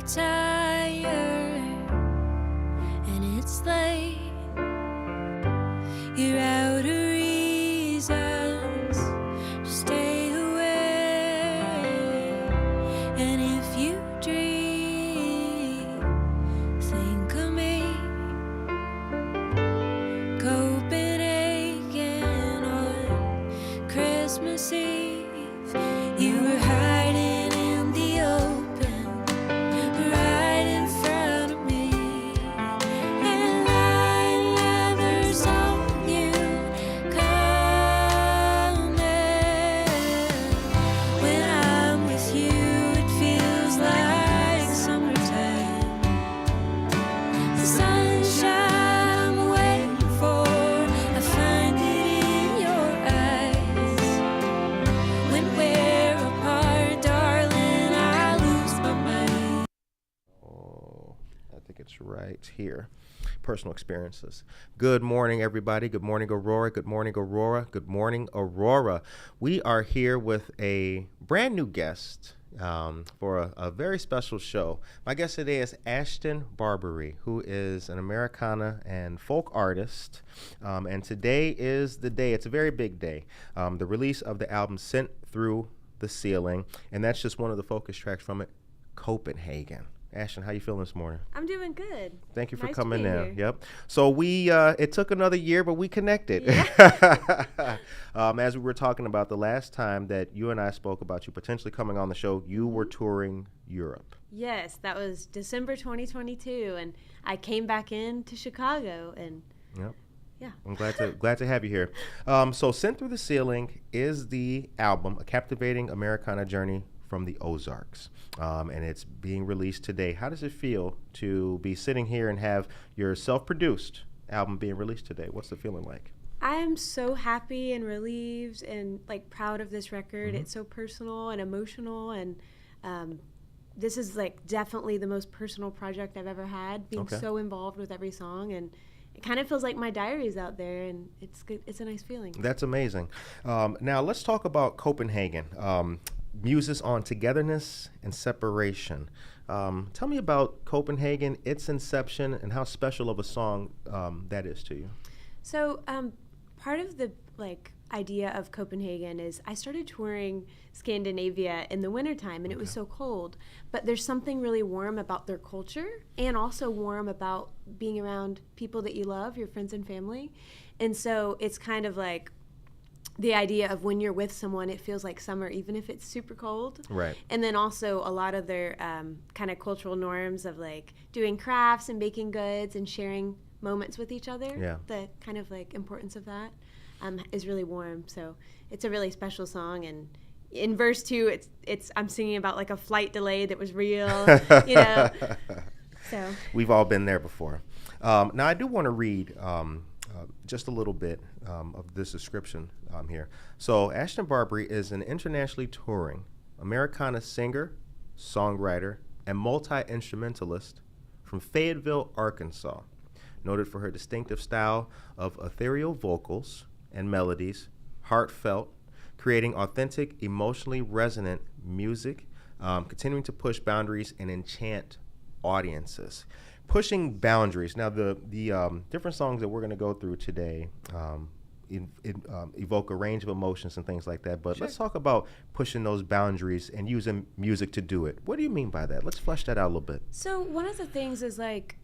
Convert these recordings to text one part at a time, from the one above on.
tired and it's late. You're out of reasons to stay away. And if you dream, think of me. Copenhagen on Christmas Eve. You were hiding in the open, right in front of me. And lying leathers on you, coming. When I'm with you, it feels like summertime. The sunshine I'm waiting for, I find it in your eyes. When we're apart, darling, I lose my mind. Oh, I think it's right here. Personal experiences. Good morning, everybody. Good morning, Aurora. Good morning, Aurora. Good morning, Aurora. We are here with a brand new guest for a very special show. My guest today is Ashtyn Barbaree, who is an Americana and folk artist. And today is the day. It's a very big day. The release of the album Sent Through the Ceiling. And that's just one of the focus tracks from it, Copenhagen. Ashtyn, how you feeling this morning? I'm doing good. Thank you for Nice to coming be in. here. Yep. So we it took another year, but we connected. Yeah. As we were talking about the last time that you and I spoke about you potentially coming on the show, you were touring Europe. Yes, that was December 2022, and I came back into Chicago, and Yep. yeah. I'm glad to have you here. So Sent Through the Ceiling is the album, A Captivating Americana Journey from the Ozarks. And it's being released today. How does it feel to be sitting here and have your self-produced album being released today? What's the feeling like? I am so happy and relieved and like proud of this record. It's so personal and emotional, and this is like definitely the most personal project I've ever had, being Okay. so involved with every song, and it kind of feels like my diary's out there, and it's good. It's a nice feeling. That's amazing. Now let's talk about Copenhagen. Muses on togetherness and separation. Tell me about Copenhagen, its inception, and how special of a song that is to you. So part of the idea of Copenhagen is I started touring Scandinavia in the wintertime, and it was so cold. But there's something really warm about their culture, and also warm about being around people that you love, your friends and family. And so it's kind of like the idea of when you're with someone, it feels like summer, even if it's super cold. Right. And then also a lot of their kind of cultural norms of like doing crafts and baking goods and sharing moments with each other. Yeah. The kind of like importance of that is really warm. So it's a really special song. And in verse 2, it's I'm singing about like a flight delay that was real, you know. So We've all been there before. Now I do want to read just a little bit of this description here. So Ashtyn Barbaree is an internationally touring Americana singer, songwriter, and multi-instrumentalist from Fayetteville, Arkansas, noted for her distinctive style of ethereal vocals and melodies, heartfelt, creating authentic, emotionally resonant music, continuing to push boundaries and enchant audiences. Pushing boundaries. Now, the different songs that we're going to go through today evoke a range of emotions and things like that. But Sure. let's talk about pushing those boundaries and using music to do it. What do you mean by that? Let's flesh that out a little bit. So one of the things is like,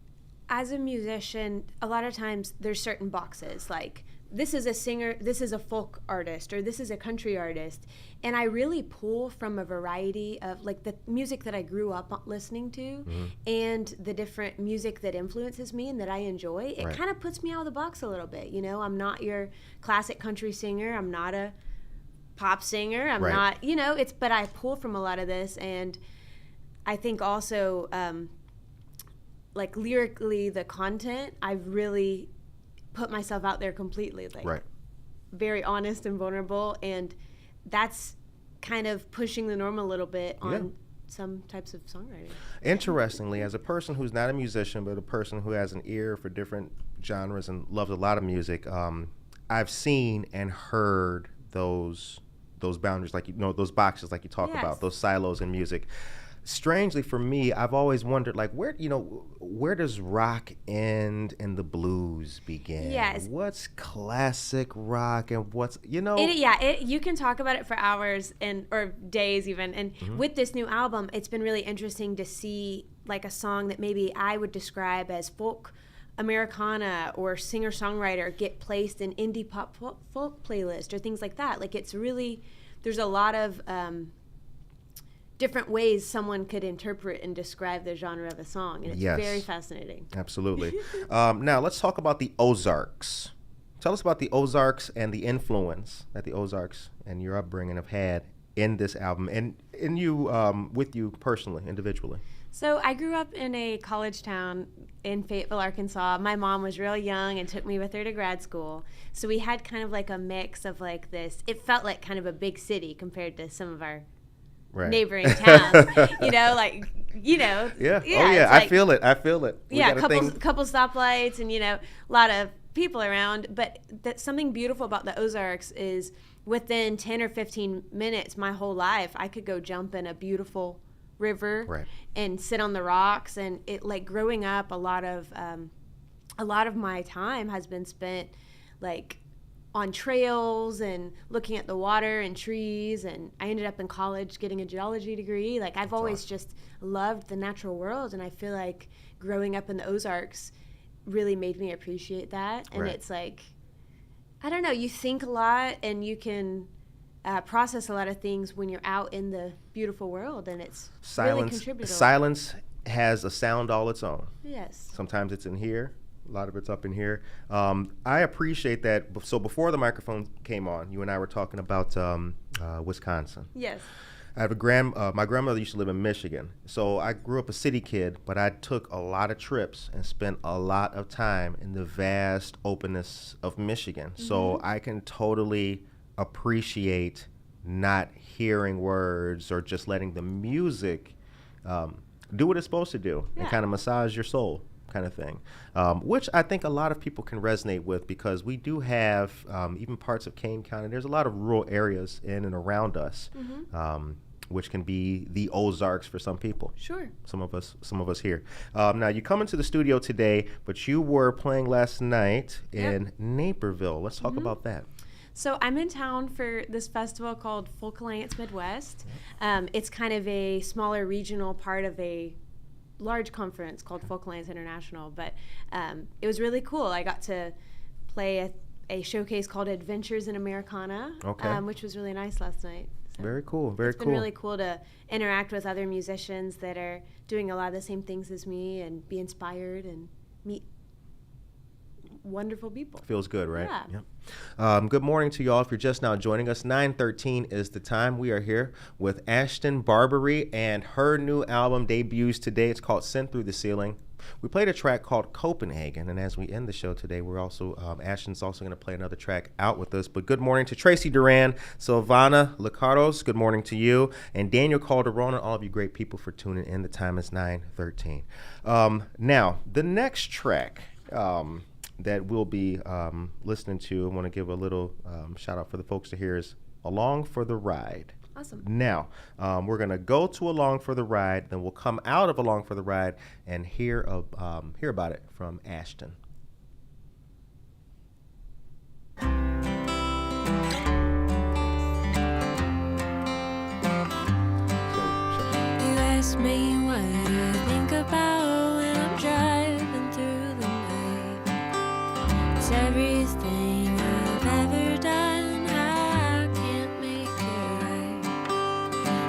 as a musician, a lot of times there's certain boxes, like this is a singer, this is a folk artist, or this is a country artist. And I really pull from a variety of like the music that I grew up listening to and the different music that influences me and that I enjoy. It Right. kind of puts me out of the box a little bit. You know, I'm not your classic country singer. I'm not a pop singer. I'm Right. not, you know, but I pull from a lot of this. And I think also, like lyrically, the content, I've really put myself out there completely, like Right. very honest and vulnerable, and that's kind of pushing the norm a little bit on some types of songwriting. Interestingly, as a person who's not a musician, but a person who has an ear for different genres and loves a lot of music, I've seen and heard those boundaries, like, you know, those boxes like you talk Yes. about, those silos in music. strangely for me, I've always wondered, like, where does rock end and the blues begin? Yes. What's classic rock and what's, You can talk about it for hours or days even. And with this new album, it's been really interesting to see like a song that maybe I would describe as folk Americana or singer-songwriter get placed in indie pop folk playlist or things like that. Like it's really, there's a lot of different ways someone could interpret and describe the genre of a song, and it's very fascinating. Absolutely. Now let's talk about the Ozarks. Tell us about the Ozarks and the influence that the Ozarks and your upbringing have had in this album and in you, with you personally, individually. So I grew up in a college town in Fayetteville, Arkansas. My mom was real young and took me with her to grad school. So we had kind of like a mix of like this. It felt like kind of a big city compared to some of our neighboring towns. Yeah. Oh yeah, I feel it. Couple stoplights and a lot of people around. But something beautiful about the Ozarks is within 10 or 15 minutes, my whole life, I could go jump in a beautiful river and sit on the rocks. And it, like, growing up, a lot of my time has been spent like on trails and looking at the water and trees. And I ended up in college getting a geology degree. Like I've always just loved the natural world, and I feel like growing up in the Ozarks really made me appreciate that. And it's like, I don't know, you think a lot and you can process a lot of things when you're out in the beautiful world, and it's really contributed. Silence has a sound all its own. Yes. Sometimes it's in here. A lot of it's up in here. I appreciate that. So before the microphone came on, you and I were talking about Wisconsin. Yes. I have my grandmother used to live in Michigan. So I grew up a city kid, but I took a lot of trips and spent a lot of time in the vast openness of Michigan. Mm-hmm. So I can totally appreciate not hearing words or just letting the music do what it's supposed to do and kind of massage your soul, kind of thing, which I think a lot of people can resonate with, because we do have even parts of Kane County. There's a lot of rural areas in and around us, which can be the Ozarks for some people. Sure. Some of us here. Now you come into the studio today, but you were playing last night in Naperville. Let's talk about that. So I'm in town for this festival called Folk Alliance Midwest. It's kind of a smaller regional part of a large conference called Folk Alliance International, but it was really cool. I got to play a showcase called Adventures in Americana, which was really nice last night. So very cool. It's been really cool to interact with other musicians that are doing a lot of the same things as me and be inspired and meet wonderful people. Feels good, right? Yeah. Yep. Good morning to y'all. If you're just now joining us, 9:13 is the time. We are here with Ashtyn Barbaree, and her new album debuts today. It's called Sent Through the Ceiling. We played a track called Copenhagen, and as we end the show today, we're also Ashtyn's also going to play another track out with us. But good morning to Tracy Duran, Silvana Licaros. Good morning to you, and Daniel Calderon, and all of you great people for tuning in. The time is 9:13. Now, the next track that we'll be listening to, I want to give a little shout out for the folks to hear, is Along for the Ride. Awesome. Now, we're going to go to Along for the Ride, then we'll come out of Along for the Ride and hear about it from Ashtyn. You ask me what I think about when I'm driving through the night. It's everything I've ever done, I can't make it right.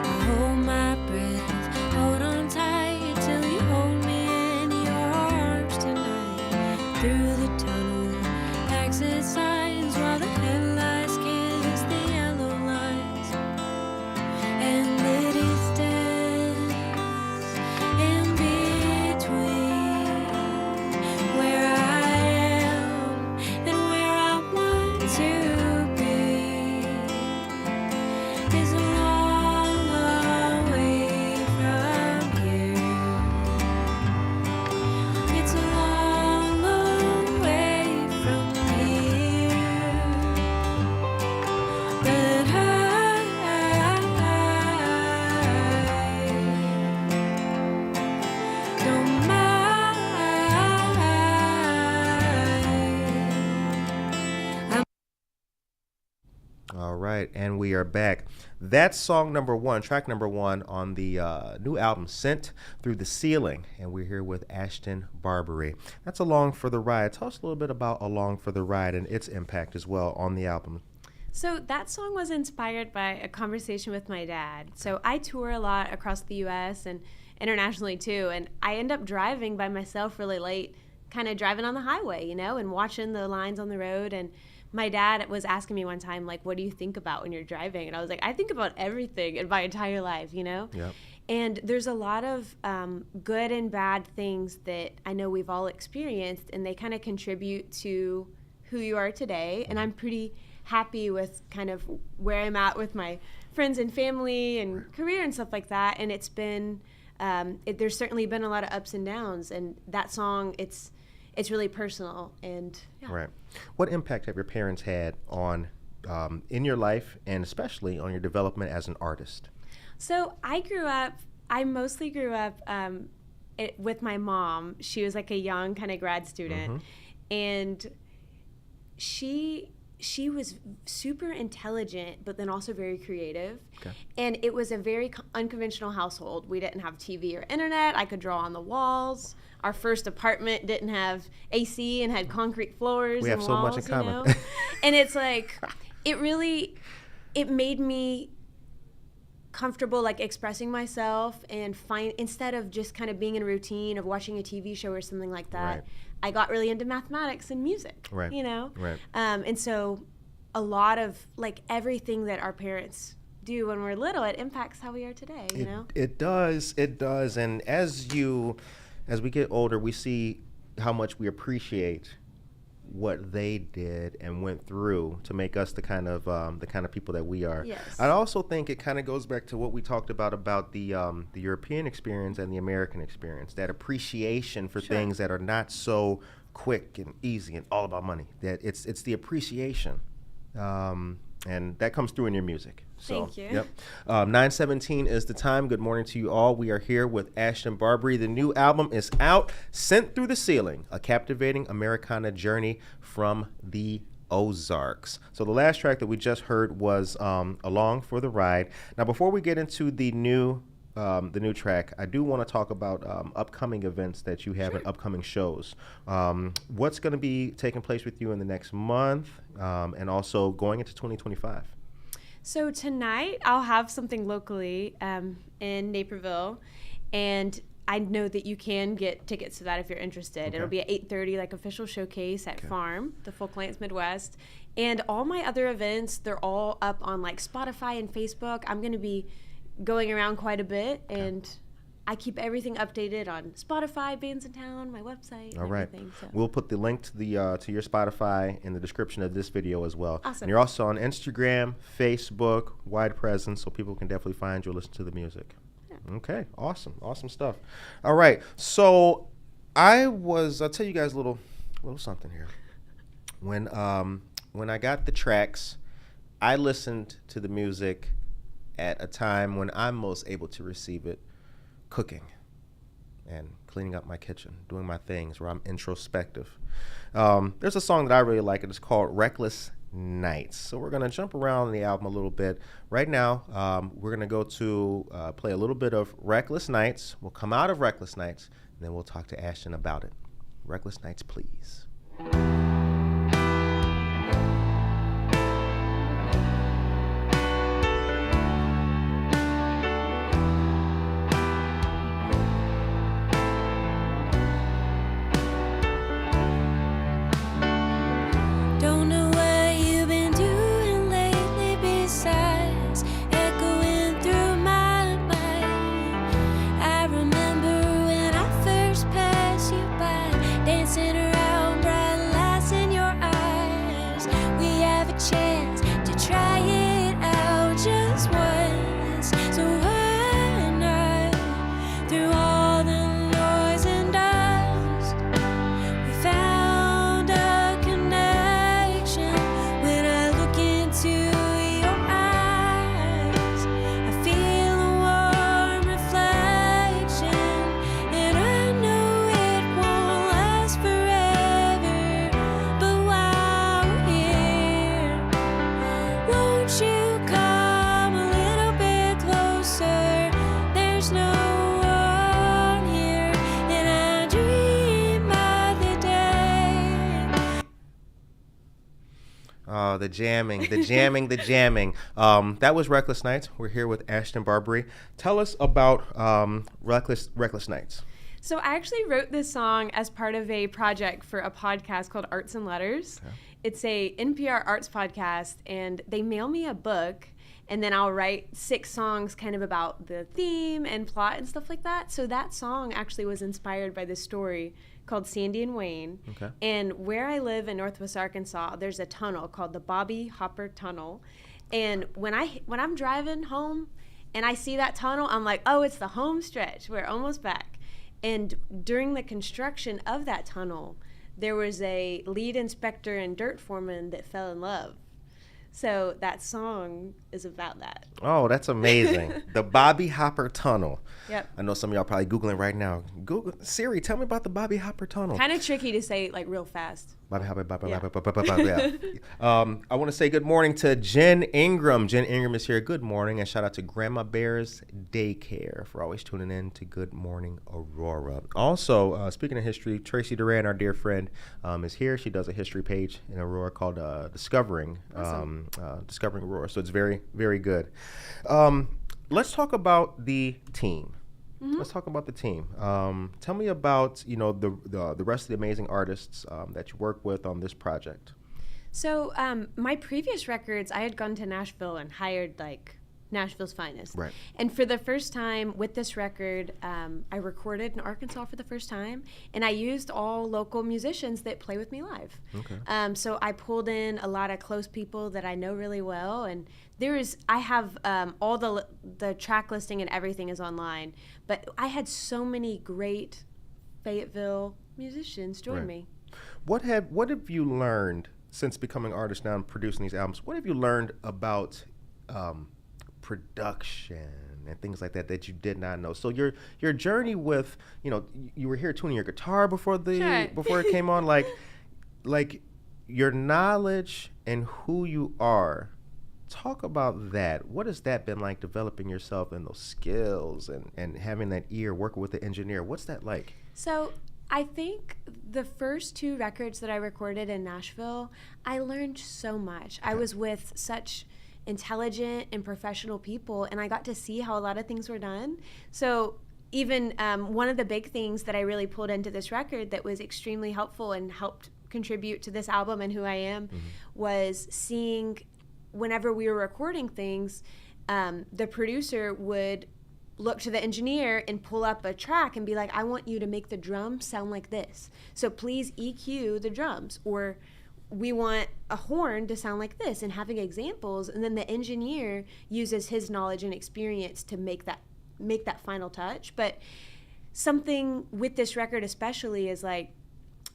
I hold my breath, hold on tight till you hold me in your arms tonight. Through the tunnel, exit signs while the headlights kiss the yellow lines. And the distance in between where I am and where All right, and we are back. That's song number one, track number one on the new album, Sent Through the Ceiling. And we're here with Ashtyn Barbaree. That's Along for the Ride. Tell us a little bit about Along for the Ride and its impact as well on the album. So that song was inspired by a conversation with my dad. So I tour a lot across the U.S. and internationally too, and I end up driving by myself really late, kind of driving on the highway, you know, and watching the lines on the road. And my dad was asking me one time, like, what do you think about when you're driving? And I was like, I think about everything in my entire life, you know? Yep. And there's a lot of good and bad things that I know we've all experienced, and they kind of contribute to who you are today. And I'm pretty happy with kind of where I'm at with my friends and family and career and stuff like that. And it's been, there's certainly been a lot of ups and downs. And that song, it's really personal. And yeah. Right. What impact have your parents had on in your life, and especially on your development as an artist? So I mostly grew up with my mom. She was like a young kind of grad student. And she was super intelligent, but then also very creative. Okay. And it was a very unconventional household. We didn't have TV or internet. I could draw on the walls. Our first apartment didn't have AC and had concrete floors. We have and so walls, much in common. You know? And it's like, it made me comfortable, like, expressing myself, and instead of just kind of being in a routine of watching a TV show or something like that. Right. I got really into mathematics and music, right. You know? Right. And so a lot of, like, everything that our parents do when we're little, it impacts how we are today, you know? It does. And as we get older, we see how much we appreciate what they did and went through to make us the kind of people that we are. Yes. I also think it kind of goes back to what we talked about the European experience and the American experience, that appreciation for things that are not so quick and easy and all about money. That it's the appreciation, and that comes through in your music. So, thank you. Yep. 9:17 is the time. Good morning to you all. We are here with Ashtyn Barbaree. The new album is out, Sent Through the Ceiling, a captivating Americana journey from the Ozarks. So the last track that we just heard was Along for the Ride. Now, before we get into the new track, I do want to talk about upcoming events that you have and upcoming shows. What's going to be taking place with you in the next month, and also going into 2025? So tonight I'll have something locally in Naperville, and I know that you can get tickets to that if you're interested. Okay. It'll be at 8:30, like official showcase at Farm, the Folk Alliance Midwest. And all my other events, they're all up on like Spotify and Facebook. I'm going to be going around quite a bit, and I keep everything updated on Spotify, Bands in Town, my website. All right. So. We'll put the link to your Spotify in the description of this video as well. Awesome. And you're also on Instagram, Facebook, wide presence, so people can definitely find you and listen to the music. Yeah. Okay. Awesome stuff. All right. So I'll tell you guys a little something here. When I got the tracks, I listened to the music at a time when I'm most able to receive it, cooking and cleaning up my kitchen, doing my things where I'm introspective. There's a song that I really like. It's called Reckless Nights. So we're going to jump around the album a little bit. Right now, we're going to go to play a little bit of Reckless Nights. We'll come out of Reckless Nights, and then we'll talk to Ashtyn about it. Reckless Nights, please. Dancing around bright lights. the jamming, the jamming, the jamming. That was Reckless Nights. We're here with Ashtyn Barbaree. Tell us about Reckless Nights. So I actually wrote this song as part of a project for a podcast called Arts and Letters. Okay. It's a NPR arts podcast, and they mail me a book, and then I'll write 6 songs kind of about the theme and plot and stuff like that. So that song actually was inspired by this story called Sandy and Wayne. Okay. And where I live in Northwest Arkansas, there's a tunnel called the Bobby Hopper Tunnel. And when I'm driving home and I see that tunnel, I'm like, oh, it's the home stretch. We're almost back. And during the construction of that tunnel, there was a lead inspector and dirt foreman that fell in love. So that song is about that. Oh, that's amazing. The Bobby Hopper Tunnel. Yep. I know some of y'all probably Googling right now. Google, Siri, tell me about the Bobby Hopper Tunnel. Kind of tricky to say like real fast. Bobby Hopper, yeah. I want to say good morning to Jen Ingram. Jen Ingram is here. Good morning. And shout out to Grandma Bear's Daycare for always tuning in to Good Morning Aurora. Also, speaking of history, Tracy Duran, our dear friend, is here. She does a history page in Aurora called Discovering Aurora. So it's very, very good. Let's talk about the team. Mm-hmm. Let's talk about the team. Tell me about the rest of the amazing artists that you work with on this project. So my previous records, I had gone to Nashville and hired like Nashville's finest. Right. And for the first time with this record, I recorded in Arkansas for the first time, and I used all local musicians that play with me live. Okay. So I pulled in a lot of close people that I know really well, and I have all the track listing and everything is online, but I had so many great Fayetteville musicians join me. What have you learned since becoming artist now and producing these albums? What have you learned about production and things like that you did not know? So your journey with, you were here tuning your guitar before it came on, like your knowledge and who you are. Talk about that. What has that been like, developing yourself and those skills and having that ear, working with the engineer? What's that like? So I think the first 2 records that I recorded in Nashville, I learned so much. Okay. I was with such intelligent and professional people, and I got to see how a lot of things were done. So even one of the big things that I really pulled into this record that was extremely helpful and helped contribute to this album and who I am was seeing whenever we were recording things, the producer would look to the engineer and pull up a track and be like, I want you to make the drums sound like this. So please EQ the drums, or we want a horn to sound like this, and having examples. And then the engineer uses his knowledge and experience to make that final touch. But something with this record especially is like,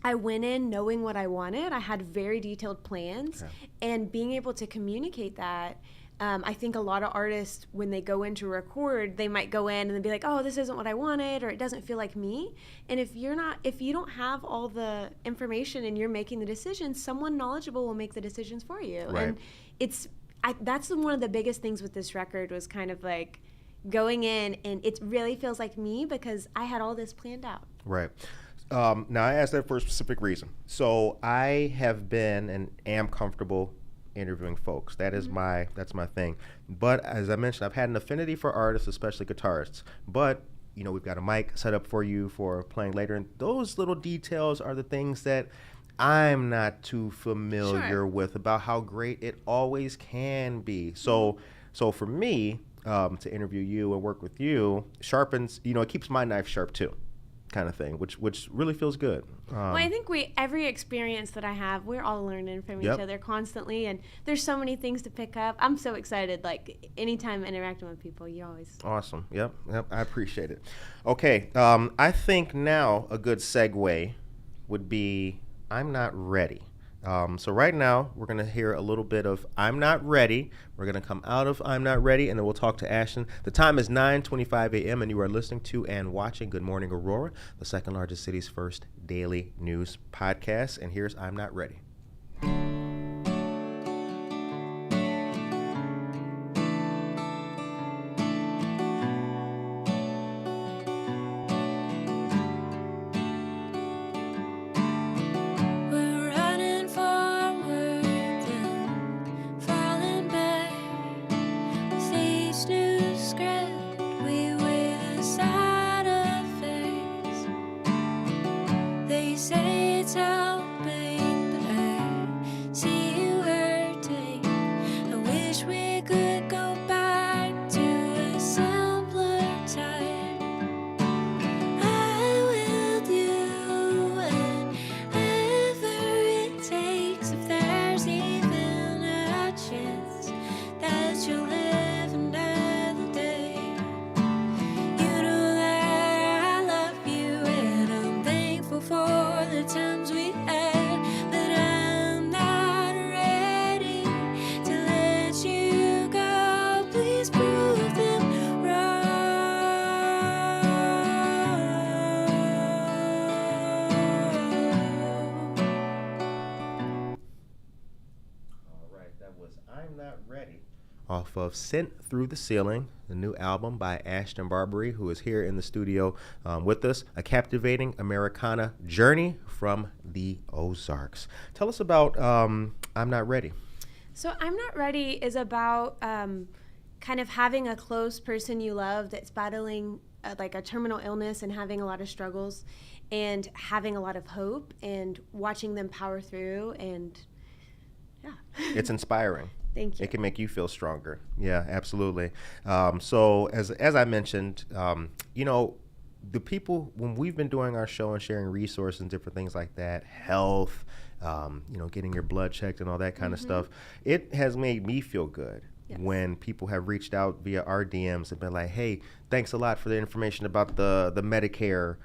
I went in knowing what I wanted. I had very detailed plans, and being able to communicate that. I think a lot of artists, when they go in to record, they might go in and be like, oh, this isn't what I wanted, or it doesn't feel like me. And if you don't have all the information and you're making the decisions, someone knowledgeable will make the decisions for you. Right. And that's one of the biggest things with this record, was kind of like going in, and it really feels like me because I had all this planned out. Right. Now, I asked that for a specific reason. So I have been and am comfortable interviewing folks. That's my thing. But as I mentioned, I've had an affinity for artists, especially guitarists. But, we've got a mic set up for you for playing later. And those little details are the things that I'm not too familiar with about how great it always can be. So for me, to interview you and work with you sharpens, it keeps my knife sharp too. Kind of thing, which really feels good. Well, I think every experience that I have, we're all learning from each other constantly, and there's so many things to pick up. I'm so excited. Like anytime interacting with people, you always awesome. Yep. I appreciate it. Okay, I think now a good segue would be "I'm Not Ready." So right now, we're going to hear a little bit of I'm Not Ready. We're going to come out of I'm Not Ready, and then we'll talk to Ashtyn. The time is 9:25 a.m., and you are listening to and watching Good Morning Aurora, the second largest city's first daily news podcast. And here's I'm Not Ready. off of Sent Through the Ceiling, the new album by Ashtyn Barbaree, who is here in the studio with us, A Captivating Americana Journey from the Ozarks. Tell us about I'm Not Ready. So I'm Not Ready is about kind of having a close person you love that's battling like a terminal illness and having a lot of struggles and having a lot of hope and watching them power through, and yeah. It's inspiring. Thank you. It can make you feel stronger. Yeah, absolutely. So as I mentioned, the people, when we've been doing our show and sharing resources and different things like that, health, getting your blood checked and all that kind of stuff, it has made me feel good. Yes. When people have reached out via our DMs and been like, hey, thanks a lot for the information about the Medicare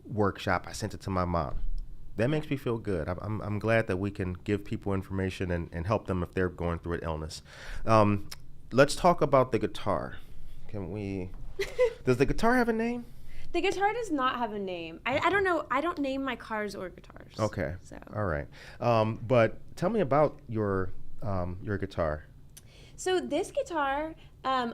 workshop. I sent it to my mom. That makes me feel good. I'm glad that we can give people information and help them if they're going through an illness. Let's talk about the guitar. Can we? Does the guitar have a name? The guitar does not have a name. I don't know. I don't name my cars or guitars. Okay. So. All right. But tell me about your guitar. So this guitar, Can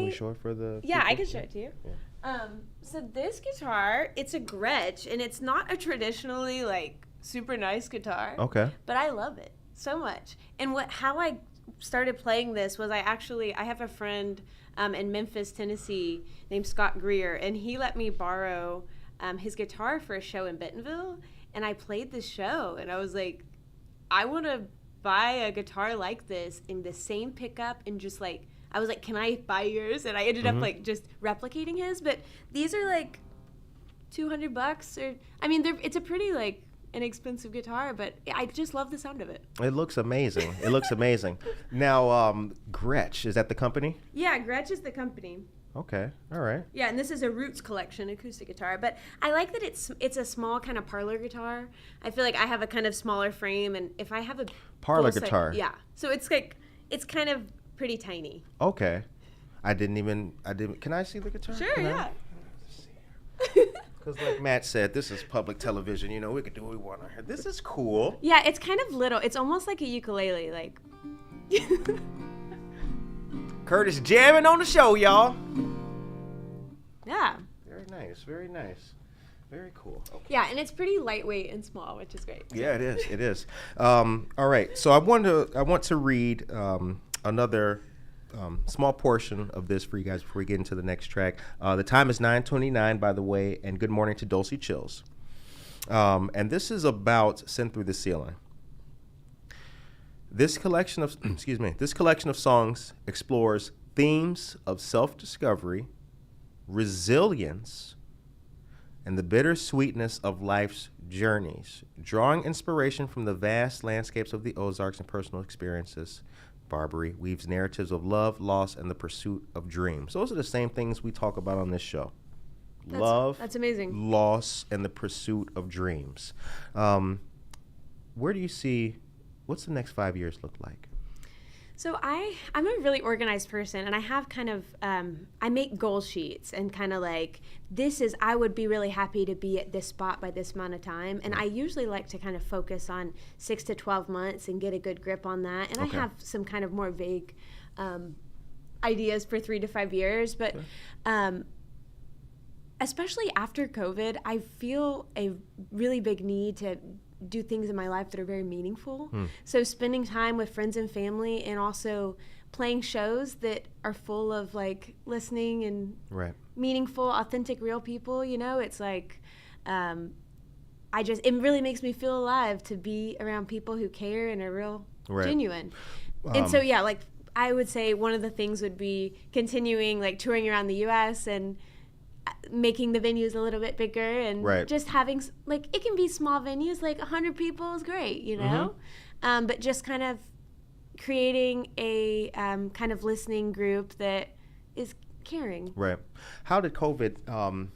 we show it for the? Yeah, people? I can show it to you. Yeah. So this guitar, it's a Gretsch, and it's not a traditionally like super nice guitar. Okay. But I love it so much. And how I started playing this was I have a friend in Memphis, Tennessee named Scott Greer, and he let me borrow his guitar for a show in Bentonville, and I played the show, and I was like, I want to buy a guitar like this in the same pickup, and just like, I was like, can I buy yours? And I ended up like just replicating his, but these are like $200 or, I mean, it's a pretty like inexpensive guitar, but I just love the sound of it. It looks amazing. It looks amazing. Now, Gretsch, is that the company? Yeah, Gretsch is the company. Okay, all right. Yeah, and this is a Roots collection acoustic guitar, but I like that it's a small kind of parlor guitar. I feel like I have a kind of smaller frame, and if I have a parlor guitar. Yeah, so it's kind of pretty tiny. Okay. I didn't. Can I see the guitar? Sure, yeah. Let's see. Because like Matt said, this is public television. We can do what we want on here. This is cool. Yeah, it's kind of little. It's almost like a ukulele, like. Curtis jamming on the show, y'all. Yeah. Very nice. Very nice. Very cool. Okay. Yeah, and it's pretty lightweight and small, which is great. Yeah, it is. It is. All right. So I want to read another small portion of this for you guys before we get into the next track. The time is 9:29, by the way, and good morning to Dulcie Chills. And this is about Sent Through the Ceiling. This collection of songs explores themes of self-discovery, resilience, and the bittersweetness of life's journeys, drawing inspiration from the vast landscapes of the Ozarks and personal experiences. Barbaree weaves narratives of love, loss, and the pursuit of dreams. Those are the same things we talk about on this show. That's amazing. Loss, and the pursuit of dreams. Where do you see, what's the next 5 years look like? So I'm a really organized person, and I have kind of, I make goal sheets and kind of like, I would be really happy to be at this spot by this amount of time. And I usually like to kind of focus on 6 to 12 months and get a good grip on that. And okay. I have some kind of more vague ideas for 3 to 5 years. But especially after COVID, I feel a really big need to do things in my life that are very meaningful. So spending time with friends and family, and also playing shows that are full of like listening and meaningful, authentic, real people. It's like it really makes me feel alive to be around people who care and are real genuine. And so like I would say one of the things would be continuing like touring around the US and making the venues a little bit bigger, and just having like, it can be small venues, like 100 people is great, but just kind of creating a kind of listening group that is caring. Right. How did COVID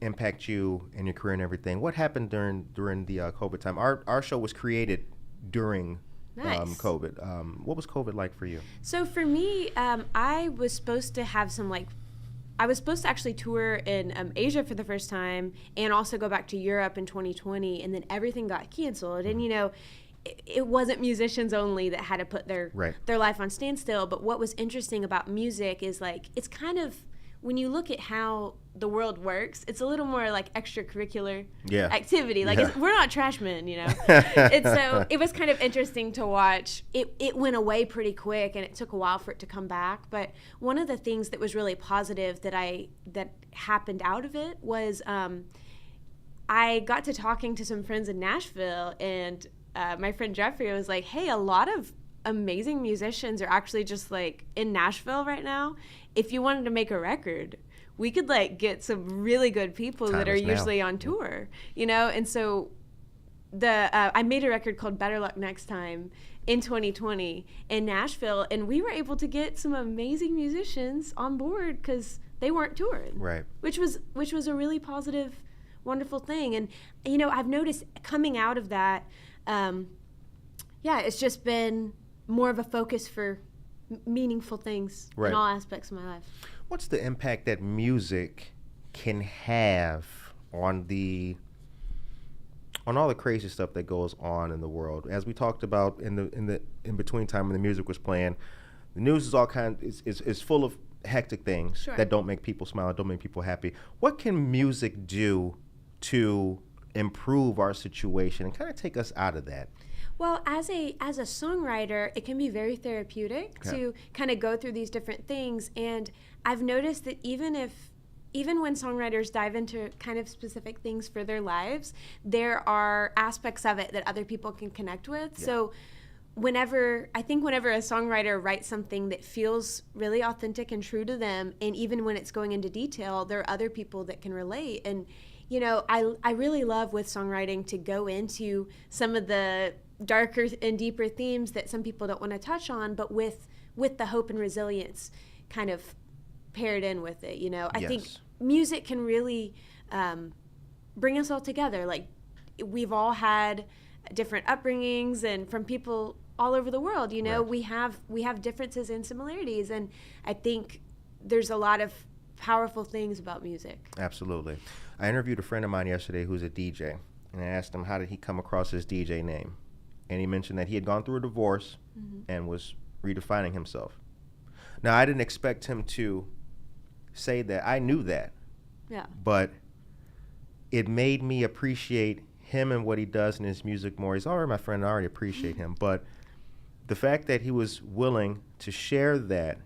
impact you and your career and everything? What happened during the COVID time? Our show was created during COVID. What was COVID like for you? So for me, I was supposed to have some I was supposed to actually tour in Asia for the first time, and also go back to Europe in 2020, and then everything got canceled. And it wasn't musicians only that had to put their Right. their life on standstill. But what was interesting about music is like it's kind of, when you look at how the world works, it's a little more like extracurricular Yeah. activity. Like Yeah. we're not trash men, you know. And so it was kind of interesting to watch. It went away pretty quick, and it took a while for it to come back. But one of the things that was really positive that happened out of it was I got to talking to some friends in Nashville, and my friend Jeffrey was like, "Hey, a lot of amazing musicians are actually just like in Nashville right now. If you wanted to make a record, we could like get some really good people Time that are is now. usually on tour, you know." And so I made a record called Better Luck Next Time in 2020 in Nashville, and we were able to get some amazing musicians on board because they weren't touring, Right. which was a really positive, wonderful thing. And you know, I've noticed coming out of that, it's just been more of a focus for meaningful things Right. in all aspects of my life. What's the impact that music can have on all the crazy stuff that goes on in the world? As we talked about in between time when the music was playing, the news is all is full of hectic things Sure. that don't make people smile, don't make people happy. What can music do to improve our situation and kind of take us out of that? Well, as a songwriter, it can be very therapeutic Okay. to kind of go through these different things. And I've noticed that even when songwriters dive into kind of specific things for their lives, there are aspects of it that other people can connect with. Yeah. So whenever a songwriter writes something that feels really authentic and true to them, and even when it's going into detail, there are other people that can relate. And you know, I really love with songwriting to go into some of the darker and deeper themes that some people don't want to touch on, but with the hope and resilience kind of paired in with it. You know, I think Yes. music can really bring us all together. Like, we've all had different upbringings, and from people all over the world, you know, Right. we have differences and similarities, and I think there's a lot of powerful things about music. Absolutely. I interviewed a friend of mine yesterday who's a DJ, and I asked him how did he come across his DJ name. And he mentioned that he had gone through a divorce and was redefining himself. Now, I didn't expect him to say that. I knew that. Yeah. But it made me appreciate him and what he does in his music more. He's already my friend. I already appreciate him. But the fact that he was willing to share that,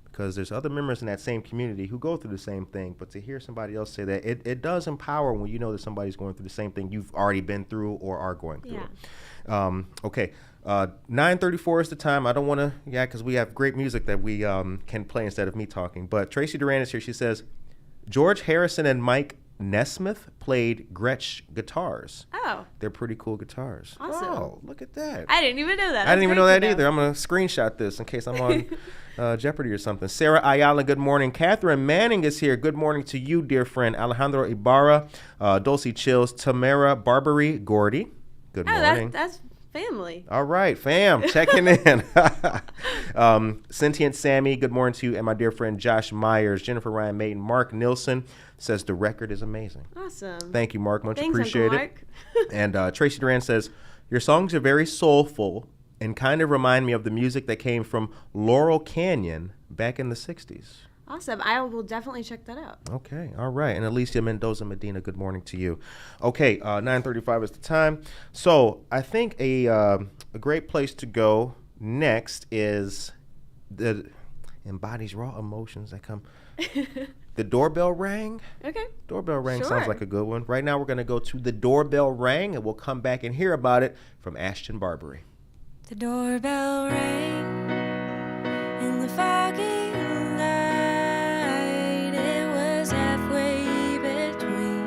because there's other members in that same community who go through the same thing, but to hear somebody else say that, it does empower when you know that somebody's going through the same thing you've already been through or are going through. Yeah. Okay, 9:34 is the time. I don't want to, because we have great music that we can play instead of me talking. But Tracy Duran is here. She says, George Harrison and Mike Nesmith played Gretsch guitars. Oh, They're pretty cool guitars. Awesome. Oh, look at that. I didn't even know that. I didn't That's even know great that to either. I'm going to screenshot this in case I'm on Jeopardy or something. Sarah Ayala, good morning. Catherine Manning is here. Good morning to you, dear friend. Alejandro Ibarra, Dulcie Chills, Tamara Barbaree, Gordy. Good morning. That's family. All right, fam, checking in. Sentient Sammy, good morning to you. And my dear friend Josh Myers, Jennifer Ryan Maiden, Mark Nilsson says the record is amazing. Awesome. Thank you, Mark. Much Thanks, appreciated. Uncle Mark. And Tracy Duran says, your songs are very soulful and kind of remind me of the music that came from Laurel Canyon back in the 60s. Awesome. I will definitely check that out. Okay, all right. And Alicia Mendoza Medina, good morning to you. Okay, 9:35 is the time. So I think a great place to go next is the embodies raw emotions that come. The doorbell rang. Okay. Doorbell rang Sure. sounds like a good one. Right now we're going to go to the doorbell rang, and we'll come back and hear about it from Ashtyn Barbaree. The doorbell rang in the foggy light. It was halfway between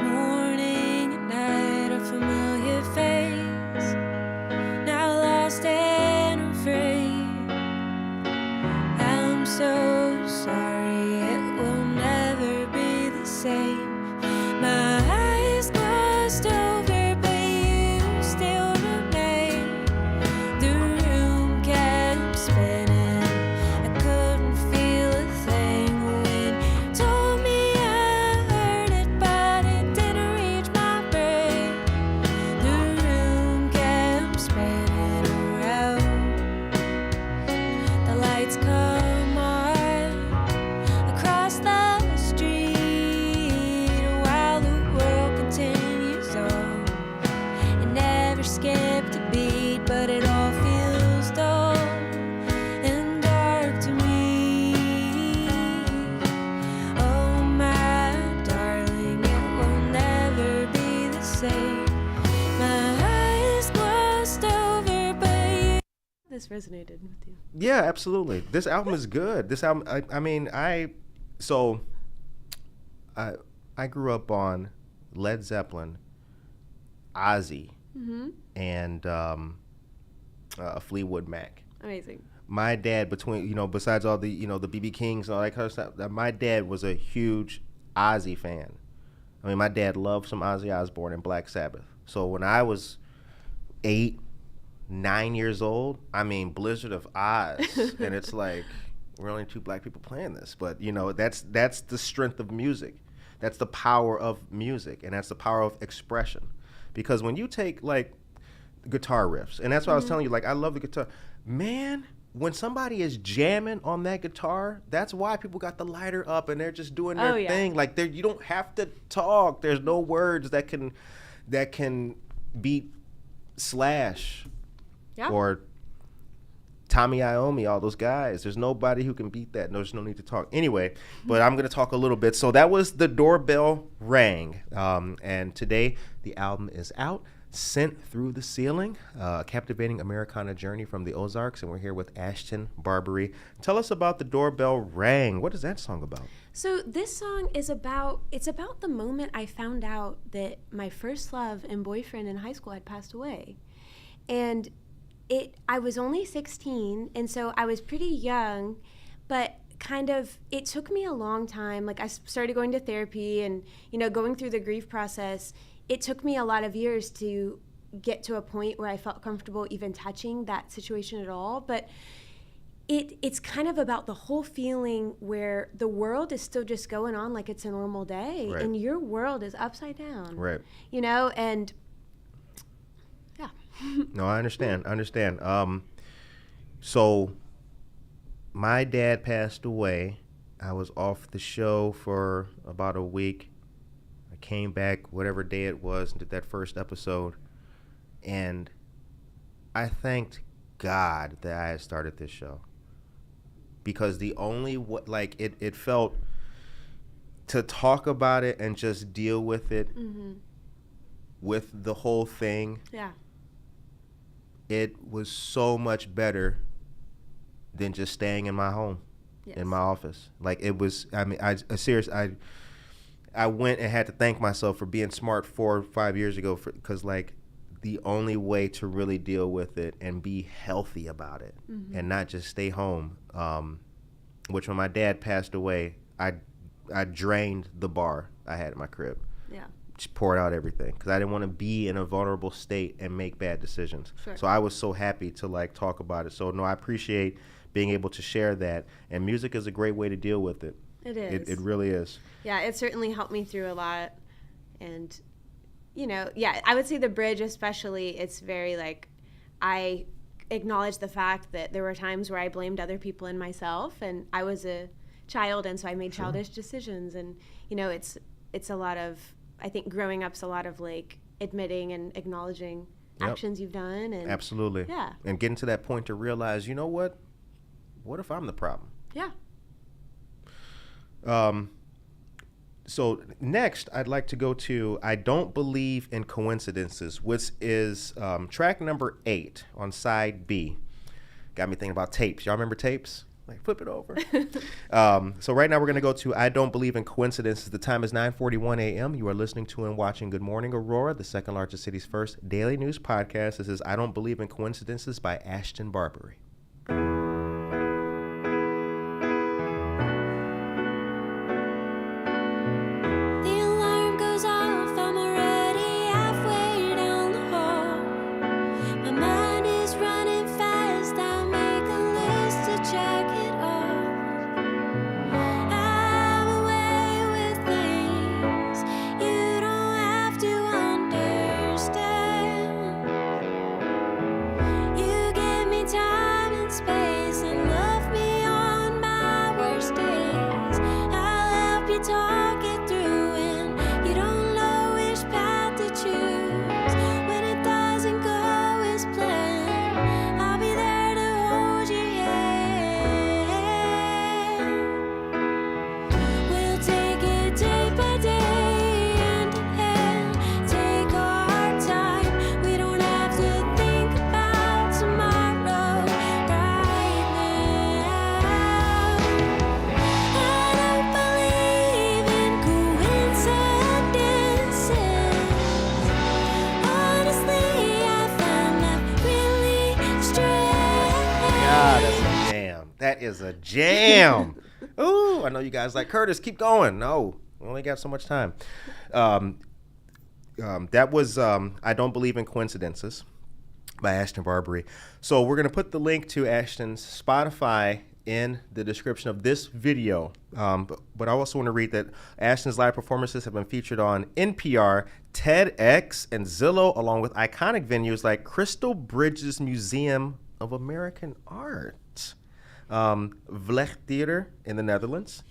morning and night. A familiar face, now lost and afraid. I'm so sorry, it will never be the same. My eyes glossed over, but you still remain. The room kept spinning, I couldn't feel a thing. When you told me I heard it, but it didn't reach my brain. The room kept this resonated with you. Yeah, absolutely. This album is good. This album, I grew up on Led Zeppelin, Ozzy, and Fleetwood Mac. Amazing. My dad, besides all the, the BB Kings and all that kind of stuff, my dad was a huge Ozzy fan. I mean, my dad loved some Ozzy Osbourne and Black Sabbath. So when I was 8, 9 years old, I mean, Blizzard of Oz, and it's like, we're only 2 black people playing this, but that's the strength of music. That's the power of music, and that's the power of expression. Because when you take like guitar riffs, and that's what I was telling you, like, I love the guitar, man. When somebody is jamming on that guitar, that's why people got the lighter up and they're just doing their thing. Like, you don't have to talk. There's no words that can beat Slash or Tommy Iommi, all those guys. There's nobody who can beat that. There's no need to talk. Anyway, but I'm going to talk a little bit. So that was The Doorbell Rang. And today the album is out. Sent Through the Ceiling, Captivating Americana Journey from the Ozarks, and we're here with Ashtyn Barbaree. Tell us about The Doorbell Rang. What is that song about? So this song is about the moment I found out that my first love and boyfriend in high school had passed away. And I was only 16, and so I was pretty young, but it took me a long time. Like, I started going to therapy and, going through the grief process. It took me a lot of years to get to a point where I felt comfortable even touching that situation at all. But it's kind of about the whole feeling where the world is still just going on like it's a normal day, right, and your world is upside down. Right. And yeah. No, I understand. So my dad passed away. I was off the show for about a week. Came back whatever day it was and did that first episode, and I thanked God that I had started this show, because the only it felt to talk about it and just deal with it, with the whole thing. Yeah, it was so much better than just staying in my home, in my office. Like, it was. I mean, I went and had to thank myself for being smart 4 or 5 years ago, because like the only way to really deal with it and be healthy about it, and not just stay home. Which when my dad passed away, I drained the bar I had in my crib. Yeah, just poured out everything, because I didn't want to be in a vulnerable state and make bad decisions. Sure. So I was so happy to like talk about it. So no, I appreciate being able to share that, and music is a great way to deal with it. It is. It really is. Yeah, it certainly helped me through a lot. And, I would say the bridge especially, it's very like, I acknowledge the fact that there were times where I blamed other people and myself, and I was a child, and so I made childish decisions. And, it's a lot of, I think growing up's a lot of like admitting and acknowledging actions you've done. And absolutely. Yeah. And getting to that point to realize, you know what if I'm the problem? Yeah. So next, I'd like to go to I Don't Believe in Coincidences, which is track number 8 on side B. Got me thinking about tapes. Y'all remember tapes? Like, flip it over. So right now we're going to go to I Don't Believe in Coincidences. The time is 9:41 a.m. You are listening to and watching Good Morning Aurora, the second largest city's first daily news podcast. This is I Don't Believe in Coincidences by Ashtyn Barbaree. Time That is a jam. Ooh, I know you guys like Curtis. Keep going. No, we only got so much time. That was I Don't Believe in Coincidences by Ashtyn Barbaree. So we're going to put the link to Ashtyn's Spotify in the description of this video. But I also want to read that Ashtyn's live performances have been featured on NPR, TEDx, and Zillow, along with iconic venues like Crystal Bridges Museum of American Art, Vlecht Theater in the Netherlands,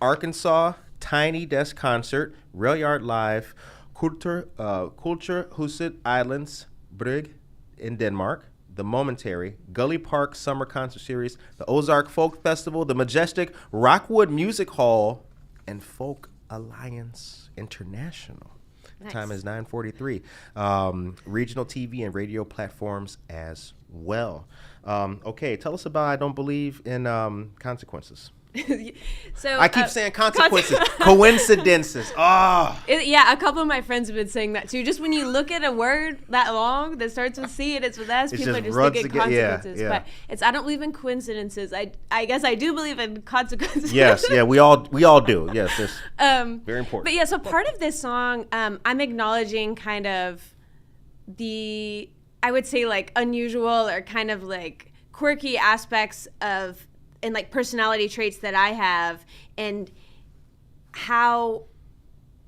Arkansas, Tiny Desk Concert, Railyard Live, Kulturhuset Islands, Brygge in Denmark, the Momentary, Gully Park Summer Concert Series, the Ozarks Folk Festival, the Majestic, Rockwood Music Hall, and Folk Alliance International. Nice. Time is 9:43. Regional TV and radio platforms as well. Okay, tell us about I Don't Believe in Consequences. So I keep saying consequences, coincidences. Yeah, a couple of my friends have been saying that too. Just when you look at a word that long that starts with C and it's with S, people are just thinking consequences. Yeah. But it's I don't believe in coincidences. I guess I do believe in consequences. Yes, yeah, we all do. Yes, it's very important. But yeah, so part of this song, I'm acknowledging kind of the, I would say like unusual or kind of like quirky aspects of and like personality traits that I have, and how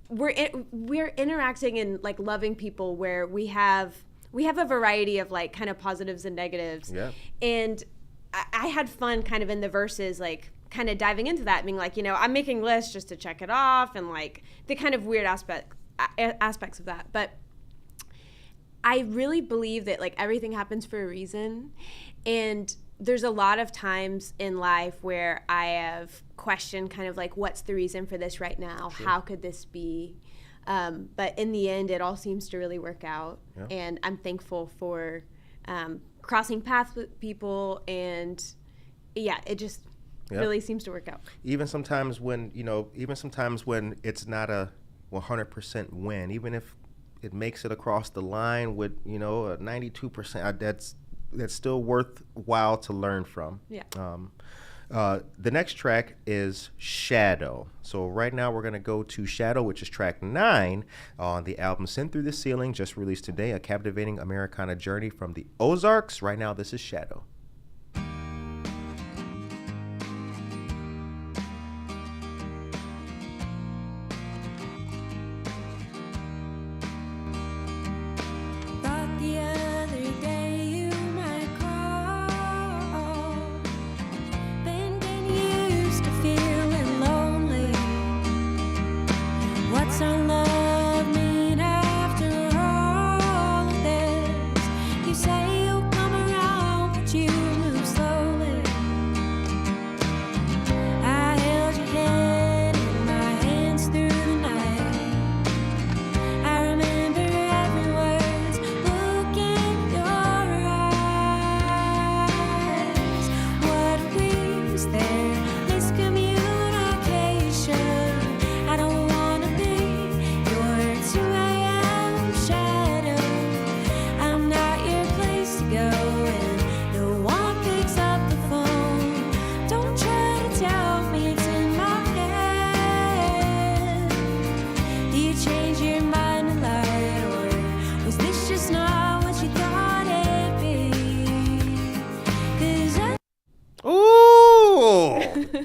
we're interacting and like loving people where we have a variety of like kind of positives and negatives. Yeah. And I had fun kind of in the verses, like kind of diving into that, being like, I'm making lists just to check it off and like the kind of weird aspects of that. But I really believe that like everything happens for a reason, and there's a lot of times in life where I have questioned kind of like, what's the reason for this right now? Sure. How could this be? But in the end, it all seems to really work out. Yeah. And I'm thankful for crossing paths with people. And yeah, it just really seems to work out. Even sometimes when it's not a 100% win, even if it makes it across the line with, a 92%, that's still worthwhile to learn from. Yeah. The next track is Shadow. So right now we're going to go to Shadow, which is track 9 on the album Sent Through the Ceiling, just released today, A Captivating Americana Journey from the Ozarks. Right now, this is Shadow.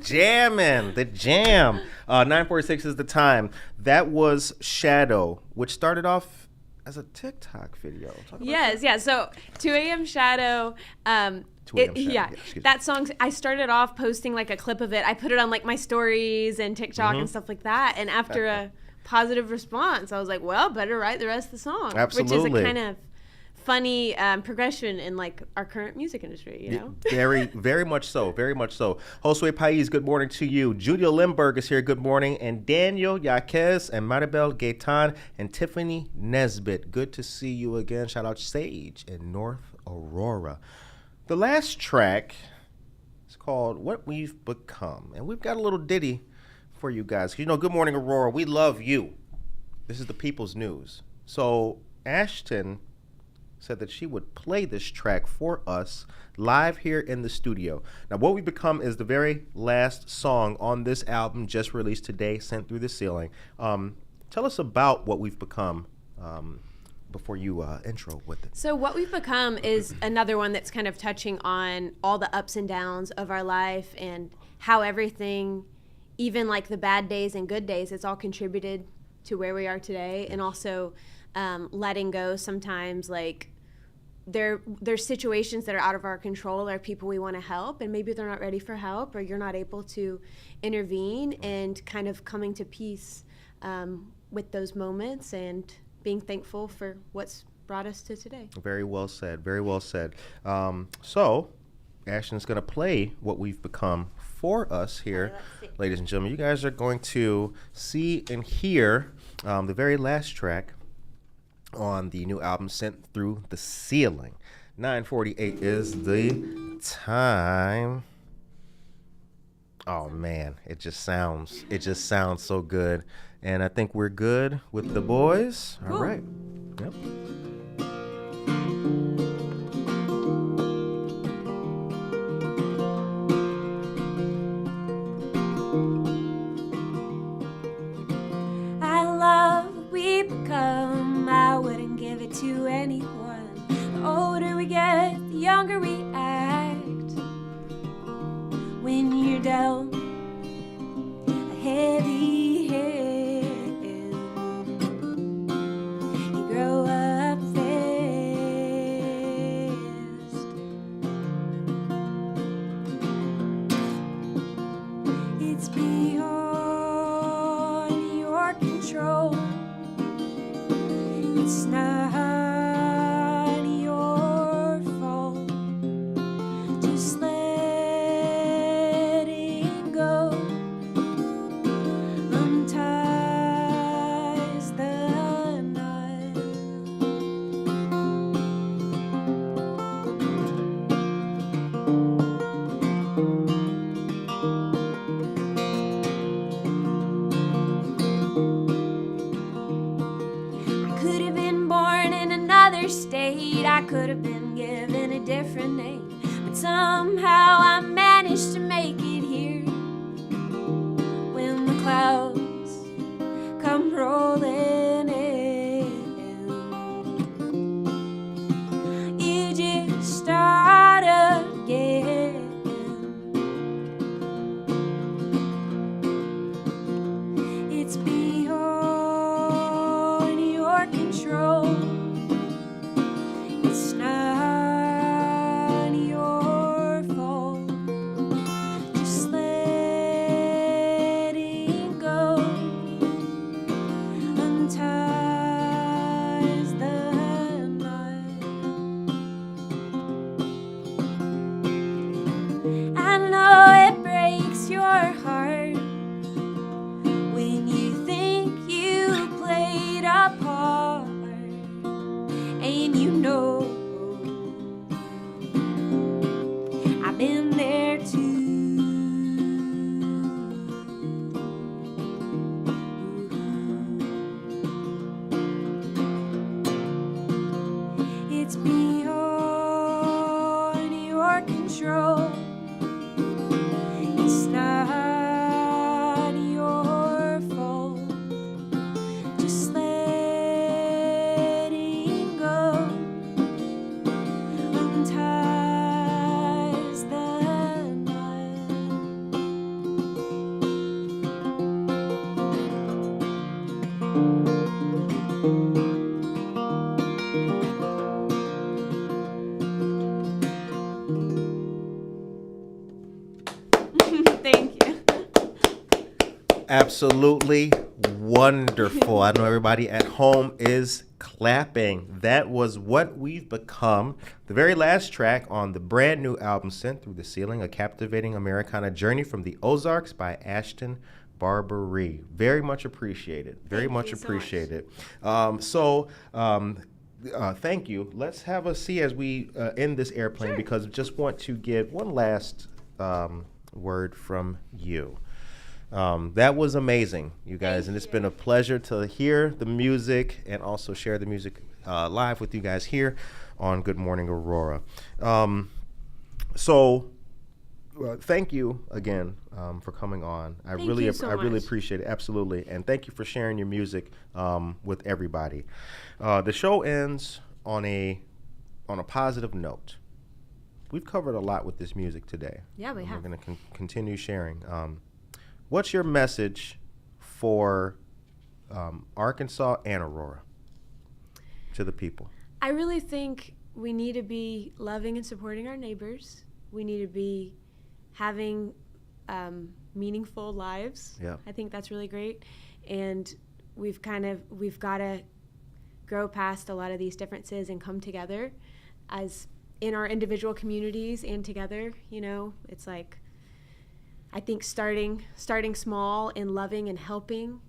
Jamming, the jam. 9:46 is the time. That was Shadow, which started off as a TikTok video. Yes, yeah. So 2 a.m. Shadow. 2 a.m. Shadow. Yeah, that song, I started off posting like a clip of it. I put it on like my stories and TikTok and stuff like that. And after a positive response, I was like, well, better write the rest of the song. Absolutely. Which is a kind of funny progression in like our current music industry, Very, very much so. Very much so. Josue Pais, good morning to you. Julia Limberg is here. Good morning. And Daniel Yaquez and Maribel Gaetan and Tiffany Nesbitt. Good to see you again. Shout out Sage in North Aurora. The last track is called What We've Become. And we've got a little ditty for you guys. Good morning, Aurora. We love you. This is the People's News. So Ashtyn said that she would play this track for us live here in the studio. Now, What We've Become is the very last song on this album, just released today, Sent Through the Ceiling. Tell us about What We've Become before you intro with it. So What We've Become is another one that's kind of touching on all the ups and downs of our life and how everything, even like the bad days and good days, it's all contributed to where we are today. And also letting go sometimes, like there's situations that are out of our control, or people we want to help and maybe they're not ready for help, or you're not able to intervene, and kind of coming to peace with those moments and being thankful for what's brought us to today. Very well said. Very well said. So Ashtyn's going to play What We've Become for us here. Ladies and gentlemen, you guys are going to see and hear the very last track on the new album, Sent Through the Ceiling. 9:48 is the time. Oh man, it just sounds so good. And I think we're good with the boys. All right. Yep. I love what we become. I wouldn't give it to anyone. The older we get, the younger we act. When you're dealt a heavy hand, you grow up fast. It's beyond your control. It's not your fault. Just letting go unties the knot. I could have been born in another state. I could have been given a different name. But somehow I managed to make it here. When the clouds come rolling in, you just start again. It's beyond your control. It's not your fault. Just letting go unties the knot. I know it breaks your heart when you think you played a part, and you know I've been there too. It's beyond your control. It's not your fault. Just letting go unties the knot. Thank you. Absolutely wonderful. I know everybody at home is clapping. That was What We've Become, the very last track on the brand new album, Sent Through the Ceiling, A Captivating Americana Journey from the Ozarks by Ashtyn Barbaree. Very much appreciated. Very much you so appreciated. Thank you. Let's have a see as we end this airplane, because I just want to get one last word from you. That was amazing, you guys, and it's been a pleasure to hear the music and also share the music live with you guys here. on Good Morning Aurora. So thank you again for coming on. I Thank really you so much. appreciate it. Absolutely. And thank you for sharing your music with everybody. The show ends on a positive note. We've covered a lot with this music today. Yeah, we have. We're going to continue sharing. What's your message for Arkansas and Aurora to the people? I really think we need to be loving and supporting our neighbors. We need to be having meaningful lives. Yeah. I think that's really great. And we've got to grow past a lot of these differences and come together as in our individual communities and together. You know, it's like, I think starting small and loving and helping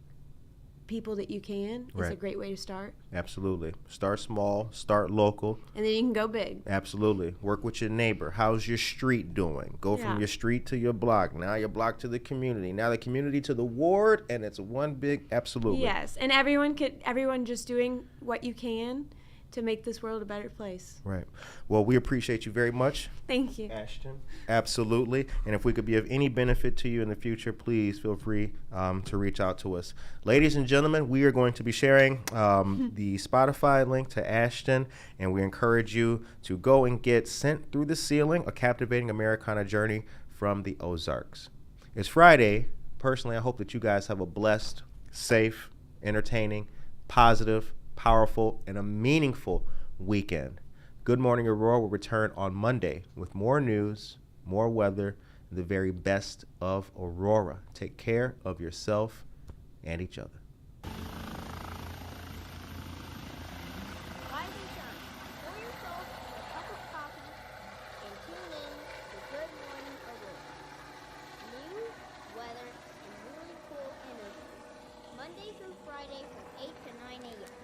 people that you can is a great way to start. Absolutely. Start small, start local. And then you can go big. Absolutely. Work with your neighbor. How's your street doing? Go from your street to your block. Now your block to the community. Now the community to the ward, and it's one big absolutely. Yes, and everyone just doing what you can to make this world a better place. Right. Well, we appreciate you very much. Thank you. Ashtyn. Absolutely. And if we could be of any benefit to you in the future, please feel free to reach out to us. Ladies and gentlemen, we are going to be sharing the Spotify link to Ashtyn, and we encourage you to go and get Sent Through the Ceiling, a Captivating Americana Journey from the Ozarks. It's Friday. Personally, I hope that you guys have a blessed, safe, entertaining, positive, powerful, and a meaningful weekend. Good Morning Aurora will return on Monday with more news, more weather, the very best of Aurora. Take care of yourself and each other. Rise and shine. Pour yourself a cup of coffee and tune in to Good Morning Aurora. News, weather, and really cool interviews. Monday through Friday from 8 to 9 a.m.